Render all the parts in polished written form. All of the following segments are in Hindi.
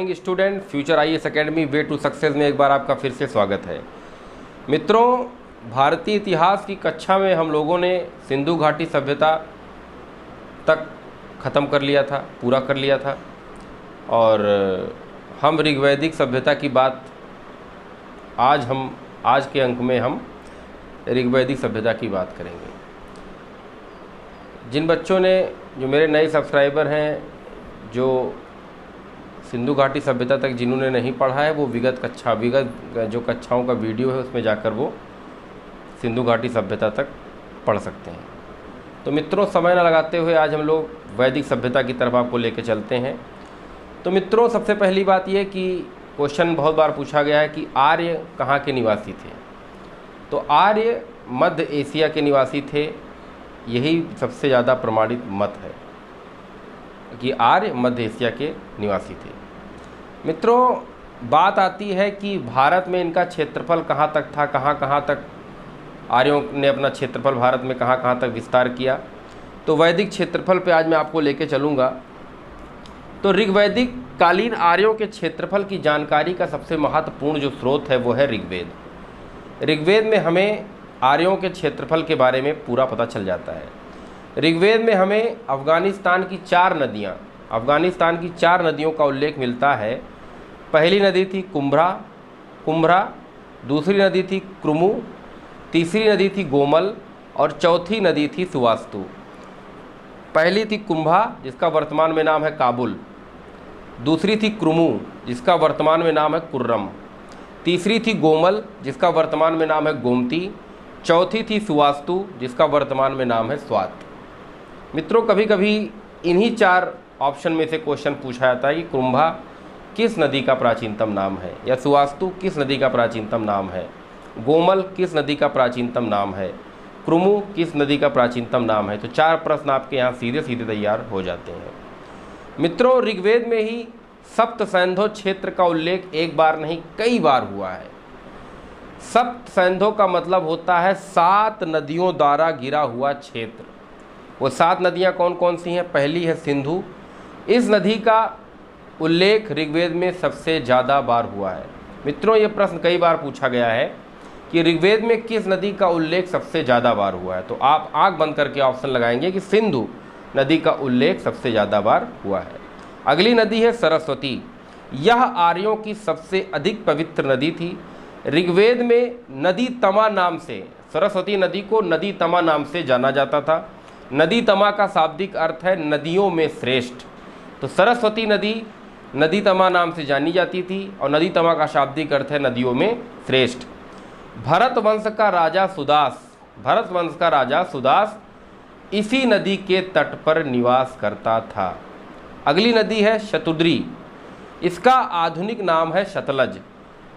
Morning student, future IAS academy way to success में एक बार आपका फिर से स्वागत है। मित्रों, भारतीय इतिहास की कक्षा में हम लोगों ने सिंधु घाटी सभ्यता तक ख़त्म कर लिया था, पूरा कर लिया था और हम ऋग्वैदिक सभ्यता की बात आज के अंक में हम ऋग्वैदिक सभ्यता की बात करेंगे। जिन बच्चों ने, जो मेरे नए सब्सक्राइबर हैं, जो सिंधु घाटी सभ्यता तक जिन्होंने नहीं पढ़ा है, वो विगत जो कक्षाओं का वीडियो है उसमें जाकर वो सिंधु घाटी सभ्यता तक पढ़ सकते हैं। तो मित्रों, समय न लगाते हुए आज हम लोग वैदिक सभ्यता की तरफ आपको लेके चलते हैं। तो मित्रों, सबसे पहली बात ये कि क्वेश्चन बहुत बार पूछा गया है कि आर्य कहाँ के निवासी थे। तो आर्य मध्य एशिया के निवासी थे, यही सबसे ज़्यादा प्रमाणित मत है कि आर्य मध्य एशिया के निवासी थे। मित्रों, बात आती है कि भारत में इनका क्षेत्रफल कहाँ तक था, कहाँ तक आर्यों ने अपना क्षेत्रफल भारत में कहाँ तक विस्तार किया। तो वैदिक क्षेत्रफल पे आज मैं आपको लेके चलूँगा। तो ऋग्वैदिक कालीन आर्यों के क्षेत्रफल की जानकारी का सबसे महत्वपूर्ण जो स्रोत है वो है ऋग्वेद। ऋग्वेद में हमें आर्यों के क्षेत्रफल के बारे में पूरा पता चल जाता है। ऋग्वेद में हमें अफ़गानिस्तान की चार नदियों का उल्लेख मिलता है। पहली नदी थी कुम्भरा, दूसरी नदी थी क्रुमु, तीसरी नदी थी गोमल और चौथी नदी थी सुवास्तु। पहली थी कुंभा, जिसका वर्तमान में नाम है काबुल। दूसरी थी क्रुमु, जिसका वर्तमान में नाम है कुर्रम। तीसरी थी गोमल, जिसका वर्तमान में नाम है गोमती। चौथी थी सुवास्तु, जिसका वर्तमान में नाम है स्वात। मित्रों, कभी कभी इन्हीं चार ऑप्शन में से क्वेश्चन पूछा जाता है कि कुंभा किस नदी का प्राचीनतम नाम है, या सुवास्तु किस नदी का प्राचीनतम नाम है, गोमल किस नदी का प्राचीनतम नाम है, क्रुमु किस नदी का प्राचीनतम नाम है। तो चार प्रश्न आपके यहाँ सीधे सीधे तैयार हो जाते हैं। मित्रों, ऋग्वेद में ही सप्त सैंधो क्षेत्र का उल्लेख एक बार नहीं कई बार हुआ है। सप्त सैंधो का मतलब होता है 7 नदियों द्वारा घिरा हुआ क्षेत्र। वो 7 नदियाँ कौन कौन सी हैं? पहली है सिंधु। इस नदी का उल्लेख ऋग्वेद में सबसे ज़्यादा बार हुआ है। मित्रों, ये प्रश्न कई बार पूछा गया है कि ऋग्वेद में किस नदी का उल्लेख सबसे ज़्यादा बार हुआ है। तो आप आंख बंद करके ऑप्शन लगाएंगे कि सिंधु नदी का उल्लेख सबसे ज़्यादा बार हुआ है। अगली नदी है सरस्वती। यह आर्यों की सबसे अधिक पवित्र नदी थी। ऋग्वेद में नदी तमा नाम से, सरस्वती नदी को नदी तमा नाम से जाना जाता था। नदी तमा का शाब्दिक अर्थ है नदियों में श्रेष्ठ। तो सरस्वती नदी नदी तमा नाम से जानी जाती थी और नदी तमा का शाब्दिक अर्थ है नदियों में श्रेष्ठ। भरत वंश का राजा सुदास इसी नदी के तट पर निवास करता था। अगली नदी है शतुद्री। इसका आधुनिक नाम है सतलज।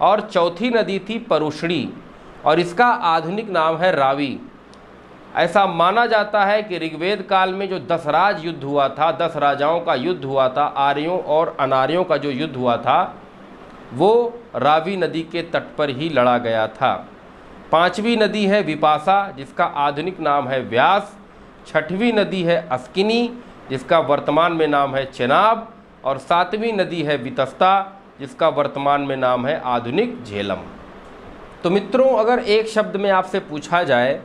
और चौथी नदी थी परुष्णी और इसका आधुनिक नाम है रावी। ऐसा माना जाता है कि ऋग्वेद काल में जो 10 राज युद्ध हुआ था, 10 राजाओं का युद्ध हुआ था, आर्यों और अनार्यों का जो युद्ध हुआ था, वो रावी नदी के तट पर ही लड़ा गया था। 5वीं नदी है विपाशा, जिसका आधुनिक नाम है व्यास। 6वीं नदी है अस्किनी, जिसका वर्तमान में नाम है चेनाब। और 7वीं नदी है वितस्ता, जिसका वर्तमान में नाम है आधुनिक झेलम। तो मित्रों, अगर एक शब्द में आपसे पूछा जाए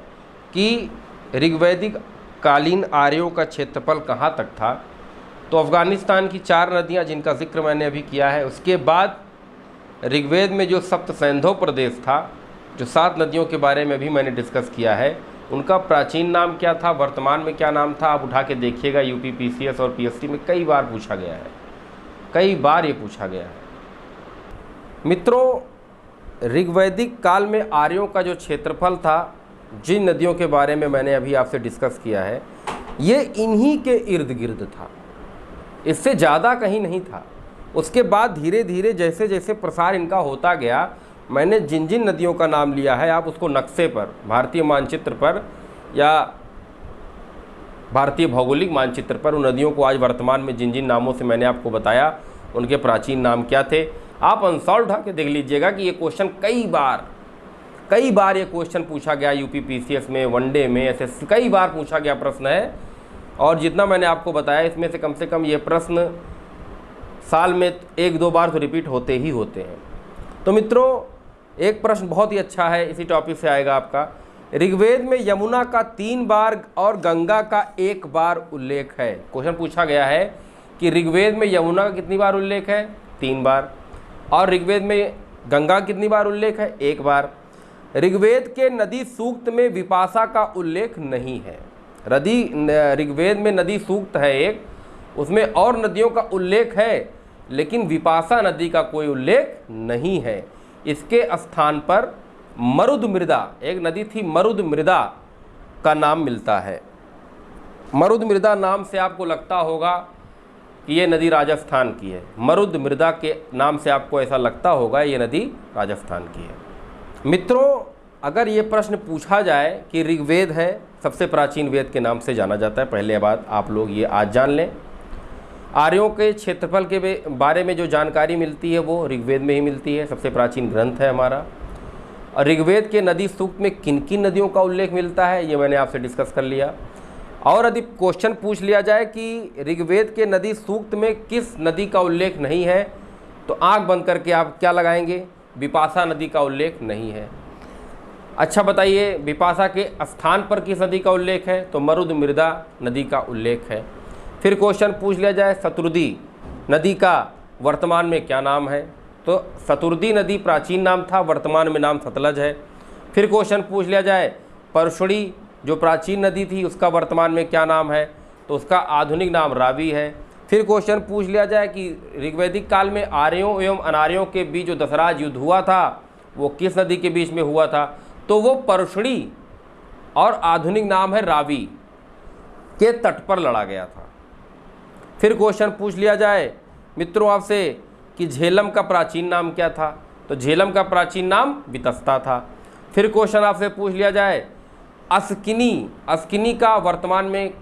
कि ऋग्वैदिक कालीन आर्यों का क्षेत्रफल कहाँ तक था, तो अफ़गानिस्तान की 4 नदियाँ जिनका जिक्र मैंने अभी किया है, उसके बाद ऋग्वेद में जो सप्त सैंधो प्रदेश था, जो 7 नदियों के बारे में भी मैंने डिस्कस किया है, उनका प्राचीन नाम क्या था, वर्तमान में क्या नाम था, आप उठा के देखिएगा। यूपी पीसीएस और पीएससी में कई बार पूछा गया है, कई बार ये पूछा गया है। मित्रों, ऋग्वैदिक काल में आर्यों का जो क्षेत्रफल था, जिन नदियों के बारे में मैंने अभी आपसे डिस्कस किया है, ये इन्हीं के इर्द गिर्द था, इससे ज़्यादा कहीं नहीं था। उसके बाद धीरे धीरे जैसे जैसे प्रसार इनका होता गया, मैंने जिन जिन नदियों का नाम लिया है, आप उसको नक्शे पर, भारतीय मानचित्र पर या भारतीय भौगोलिक मानचित्र पर उन नदियों को आज वर्तमान में जिन जिन नामों से मैंने आपको बताया, उनके प्राचीन नाम क्या थे, आप आंसर उठा के देख लीजिएगा कि ये क्वेश्चन कई बार ये क्वेश्चन पूछा गया यूपी पीसीएस में, वनडे में, ऐसे कई बार पूछा गया प्रश्न है। और जितना मैंने आपको बताया, इसमें से कम ये प्रश्न साल में 1-2 बार तो रिपीट होते ही होते हैं। तो मित्रों, एक प्रश्न बहुत ही अच्छा है, इसी टॉपिक से आएगा आपका। ऋग्वेद में यमुना का 3 बार और गंगा का 1 बार उल्लेख है। क्वेश्चन पूछा गया है कि ऋग्वेद में यमुना का कितनी बार उल्लेख है? 3 बार। और ऋग्वेद में गंगा कितनी बार उल्लेख है? 1 बार। ऋग्वेद के नदी सूक्त में विपाशा का उल्लेख नहीं है। ऋग्वेद में नदी सूक्त है एक, उसमें और नदियों का उल्लेख है, लेकिन विपाशा नदी का कोई उल्लेख नहीं है। इसके स्थान पर मरुद मृदा, एक नदी थी मरुद मृदा, का नाम मिलता है। मरुद मृदा नाम से आपको लगता होगा कि ये नदी राजस्थान की है। मरुद मृदा के नाम से आपको ऐसा लगता होगा ये नदी राजस्थान की है। मित्रों, अगर ये प्रश्न पूछा जाए कि ऋग्वेद है सबसे प्राचीन वेद के नाम से जाना जाता है, पहले बात आप लोग ये आज जान लें। आर्यों के क्षेत्रफल के बारे में जो जानकारी मिलती है वो ऋग्वेद में ही मिलती है, सबसे प्राचीन ग्रंथ है हमारा। और ऋग्वेद के नदी सूक्त में किन किन नदियों का उल्लेख मिलता है ये मैंने आपसे डिस्कस कर लिया। और यदि क्वेश्चन पूछ लिया जाए कि ऋग्वेद के नदी सूक्त में किस नदी का उल्लेख नहीं है, तो आंख बंद करके आप क्या लगाएंगे? विपाशा नदी का उल्लेख नहीं है। अच्छा बताइए, विपाशा के स्थान पर किस नदी का उल्लेख है? तो मरुद मृदा नदी का उल्लेख है। फिर क्वेश्चन पूछ लिया जाए शतुर्दी नदी का वर्तमान में क्या नाम है? तो शतुर्दी नदी प्राचीन नाम था, वर्तमान में नाम सतलज है। फिर क्वेश्चन पूछ लिया जाए परशुड़ी जो प्राचीन नदी थी उसका वर्तमान में क्या नाम है? तो उसका आधुनिक नाम रावी है। फिर क्वेश्चन पूछ लिया जाए कि ऋग्वैदिक काल में आर्यों एवं अनार्यों के बीच जो दशराज युद्ध हुआ था वो किस नदी के बीच में हुआ था? तो वो परशुड़ी और आधुनिक नाम है रावी के तट पर लड़ा गया था। फिर क्वेश्चन पूछ लिया जाए मित्रों आपसे कि झेलम का प्राचीन नाम क्या था? तो झेलम का प्राचीन नाम वितस्ता था। फिर क्वेश्चन आपसे पूछ लिया जाए अस्किनी का वर्तमान में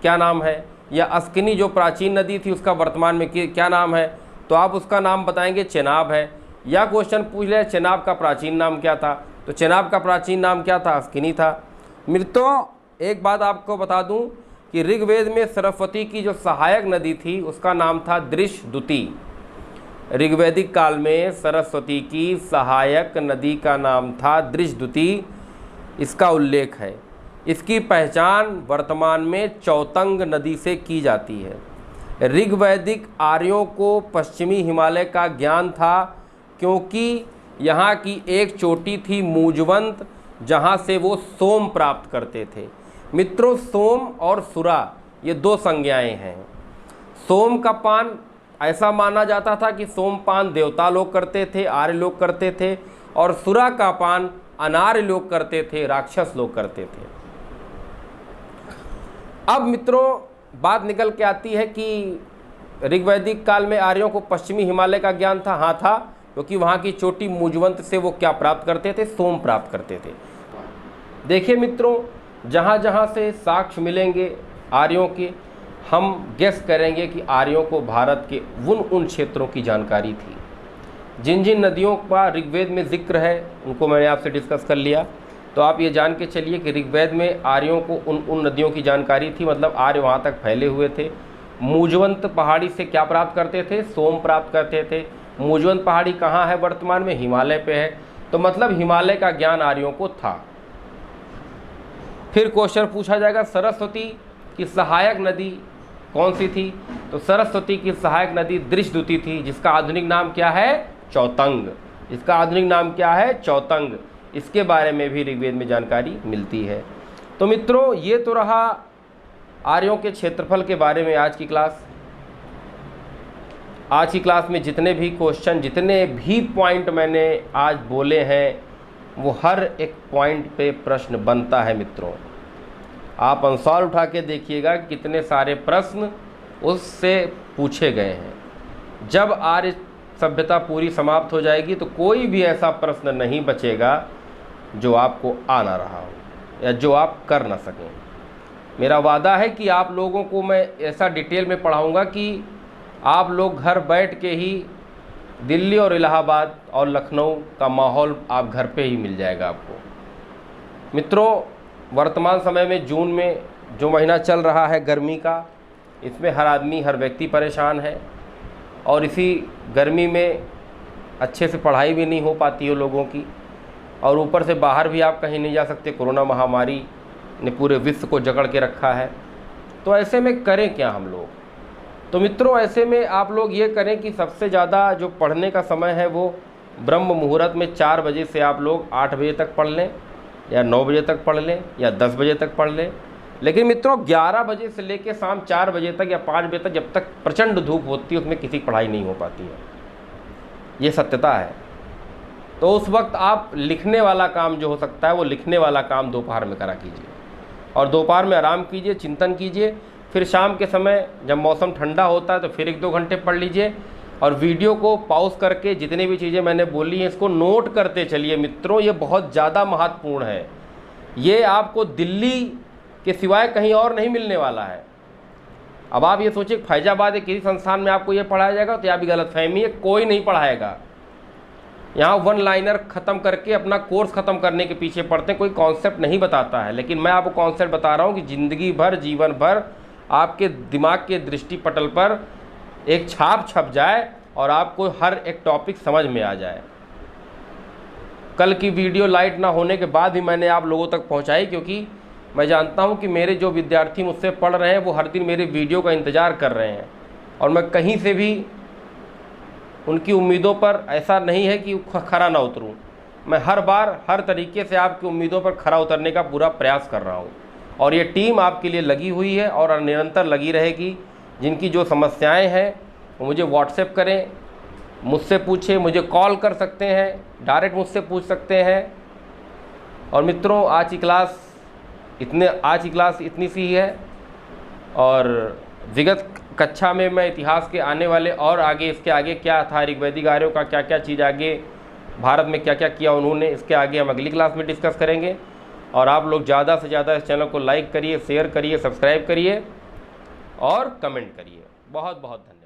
क्या नाम है, या अस्किनी जो प्राचीन नदी थी उसका वर्तमान में क्या नाम है? तो आप उसका नाम बताएंगे चेनाब है। या क्वेश्चन पूछ लिया चेनाब का प्राचीन नाम क्या था? तो चेनाब का प्राचीन नाम क्या था? अस्किनी था। मित्रों, एक बात आपको बता दूं कि ऋग्वेद में सरस्वती की जो सहायक नदी थी उसका नाम था दृशदुति। ऋग्वैदिक काल में सरस्वती की सहायक नदी का नाम था दृशदुति, इसका उल्लेख है। इसकी पहचान वर्तमान में चौतंग नदी से की जाती है। ऋग्वैदिक आर्यों को पश्चिमी हिमालय का ज्ञान था क्योंकि यहाँ की एक चोटी थी मूजवंत जहाँ से वो सोम प्राप्त करते थे। मित्रों, सोम और सुरा ये 2 संज्ञाएं हैं। सोम का पान ऐसा माना जाता था कि सोमपान देवता लोग करते थे, आर्य लोग करते थे, और सुरा का पान अनार्य लोग करते थे, राक्षस लोग करते थे। अब मित्रों, बात निकल के आती है कि ऋग्वैदिक काल में आर्यों को पश्चिमी हिमालय का ज्ञान था। हाँ था, क्योंकि वहाँ की चोटी मूजवंत से वो क्या प्राप्त करते थे? सोम प्राप्त करते थे। देखिए मित्रों, जहाँ जहाँ से साक्ष्य मिलेंगे आर्यों के, हम गेस करेंगे कि आर्यों को भारत के उन क्षेत्रों की जानकारी थी। जिन जिन नदियों का ऋग्वेद में जिक्र है उनको मैंने आपसे डिस्कस कर लिया। तो आप ये जान के चलिए कि ऋग्वेद में आर्यों को उन नदियों की जानकारी थी, मतलब आर्य वहाँ तक फैले हुए थे। मूजवंत पहाड़ी से क्या प्राप्त करते थे? सोम प्राप्त करते थे। मूजवंत पहाड़ी कहाँ है वर्तमान में? हिमालय पे है। तो मतलब हिमालय का ज्ञान आर्यों को था। फिर क्वेश्चन पूछा जाएगा सरस्वती की सहायक नदी कौन सी थी? तो सरस्वती की सहायक नदी दृशदुति थी, जिसका आधुनिक नाम क्या है? चौतंग। इसका आधुनिक नाम क्या है? चौतंग। इसके बारे में भी ऋग्वेद में जानकारी मिलती है। तो मित्रों, ये तो रहा आर्यों के क्षेत्रफल के बारे में आज की क्लास। आज की क्लास में जितने भी क्वेश्चन, जितने भी पॉइंट मैंने आज बोले हैं, वो हर एक पॉइंट पे प्रश्न बनता है। मित्रों, आप आंसर उठा के देखिएगा कितने सारे प्रश्न उससे पूछे गए हैं। जब आर्य सभ्यता पूरी समाप्त हो जाएगी तो कोई भी ऐसा प्रश्न नहीं बचेगा जो आपको आ ना रहा हो या जो आप कर ना सकें। मेरा वादा है कि आप लोगों को मैं ऐसा डिटेल में पढ़ाऊंगा कि आप लोग घर बैठ के ही दिल्ली और इलाहाबाद और लखनऊ का माहौल आप घर पे ही मिल जाएगा आपको। मित्रों, वर्तमान समय में जून में जो महीना चल रहा है गर्मी का, इसमें हर आदमी, हर व्यक्ति परेशान है। और इसी गर्मी में अच्छे से पढ़ाई भी नहीं हो पाती है लोगों की, और ऊपर से बाहर भी आप कहीं नहीं जा सकते, कोरोना महामारी ने पूरे विश्व को जकड़ के रखा है। तो ऐसे में करें क्या हम लोग? तो मित्रों, ऐसे में आप लोग ये करें कि सबसे ज़्यादा जो पढ़ने का समय है वो ब्रह्म मुहूर्त में 4 बजे से आप लोग 8 बजे तक पढ़ लें, या 9 बजे तक पढ़ लें, या 10 बजे तक पढ़ लें। लेकिन मित्रों 11 बजे से लेकर शाम 4 बजे तक या 5 बजे तक, जब तक प्रचंड धूप होती है, उसमें किसी की पढ़ाई नहीं हो पाती है, ये सत्यता है। तो उस वक्त आप लिखने वाला काम जो हो सकता है वो लिखने वाला काम दोपहर में करा कीजिए, और दोपहर में आराम कीजिए, चिंतन कीजिए। फिर शाम के समय जब मौसम ठंडा होता है तो फिर 1-2 घंटे पढ़ लीजिए, और वीडियो को पॉज करके जितनी भी चीज़ें मैंने बोली हैं इसको नोट करते चलिए। मित्रों ये बहुत ज़्यादा महत्वपूर्ण है, ये आपको दिल्ली के सिवाय कहीं और नहीं मिलने वाला है। अब आप ये सोचिए फैजाबाद एक किसी संस्थान में आपको ये पढ़ाया जाएगा, तो यह भी गलतफहमी है, कोई नहीं पढ़ाएगा। यहाँ 1 लाइनर ख़त्म करके अपना कोर्स ख़त्म करने के पीछे पढ़ते हैं, कोई कॉन्सेप्ट नहीं बताता है। लेकिन मैं आपको कॉन्सेप्ट बता रहा हूँ कि ज़िंदगी भर, जीवन भर आपके दिमाग के दृष्टि पटल पर एक छाप छप जाए और आपको हर एक टॉपिक समझ में आ जाए। कल की वीडियो लाइट ना होने के बाद भी मैंने आप लोगों तक पहुंचाई, क्योंकि मैं जानता हूं कि मेरे जो विद्यार्थी मुझसे पढ़ रहे हैं वो हर दिन मेरे वीडियो का इंतज़ार कर रहे हैं, और मैं कहीं से भी उनकी उम्मीदों पर ऐसा नहीं है कि खरा ना उतरूं। मैं हर बार हर तरीके से आपकी उम्मीदों पर खरा उतरने का पूरा प्रयास कर रहा हूं, और ये टीम आपके लिए लगी हुई है और निरंतर लगी रहेगी। जिनकी जो समस्याएं हैं वो मुझे व्हाट्सएप करें, मुझसे पूछें, मुझे कॉल कर सकते हैं, डायरेक्ट मुझसे पूछ सकते हैं। और मित्रों आज की क्लास इतनी सी ही है, और विगत कक्षा में मैं इतिहास के आने वाले और आगे इसके आगे क्या था, ऋग्वैदिक आर्यों का क्या क्या चीज़ आगे भारत में क्या क्या किया उन्होंने, इसके आगे हम अगली क्लास में डिस्कस करेंगे। और आप लोग ज़्यादा से ज़्यादा इस चैनल को लाइक करिए, शेयर करिए, सब्सक्राइब करिए और कमेंट करिए। बहुत बहुत धन्यवाद।